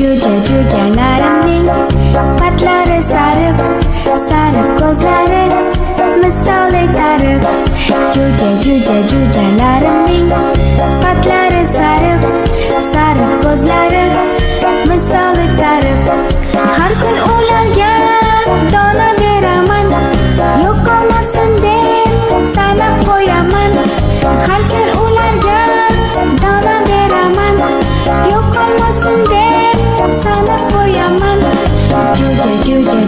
jo'jalarimning patlari sariq, sariq ko'zlari misoli tariq. Jo'jalarimning patlari sariq, sariq ko'zlari misoli tariq. Har kun ularga dona beraman, yo'q qolmasin deb sanab qo'yaman. Har kun ularga dona beraman, yo'q qolmasin deb sanab qo'yaman.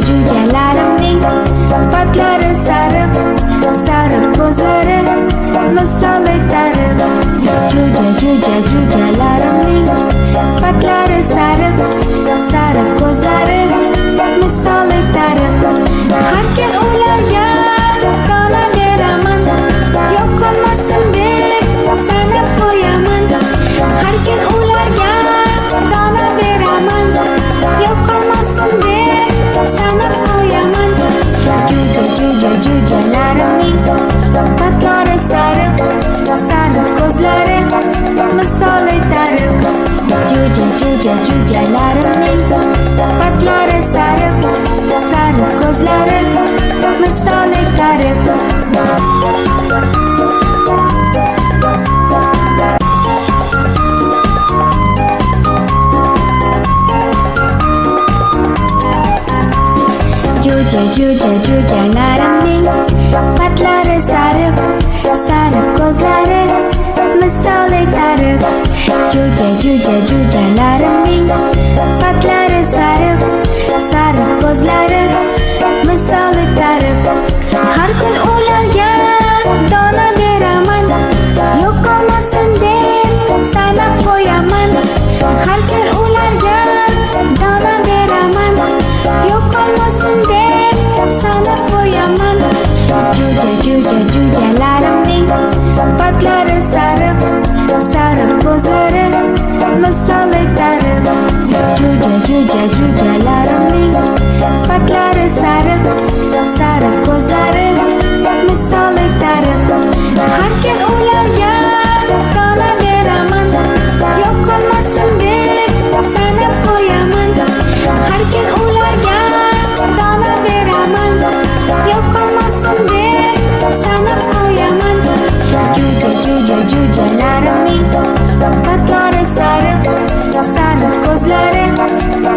Jo'jalarimning patlari sariq, sariq ko'zlari misoli tariq. Jo'jalarimning patlari sariq, sariq ko'zlari misoli tariq. Har kun ularga dona beraman, yo'q qolmasin deb sanab qo'yaman. Har kun ularga dona beraman, yo'q qolmasin deb sanab qo'yaman. Jo'jalarimning patlari sariq, sariq ko'zlari misoli tariq. Jo'jalarimning patlari sariq, sariq ko'zlari misoli tariq. Jo'jalarimning patlari sariq, sariq ko'zlari misoli tariq. Jo'jalarimning patlari sariq, sariq ko'zlari misoli tariq. Har kun ularga dona beraman, yo'q qolmasin deb sanab qo'yaman. Har kun ularga dona beraman, yo'q qolmasin deb sanab qo'yaman. Jo'jalarimning patlari sariq, sariq ko'zlari misoli tariq. Jo'jalarimning patlari sariq, sariq ko'zlari misoli tariq. Har kun ularga dona beraman, yo'q qolmasin deb sanab qo'yaman. Har kun ularga dona beraman, yo'q qolmasin deb sanab qo'yaman. Jo'jalarimning patlari sariq, sariq ko'zlari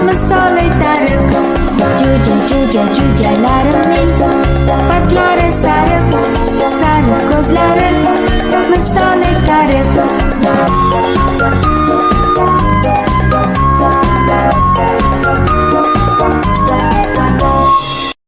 misoli tariq. Jo'jalarimning patlari sariq, sariq ko'zlari misoli tariq.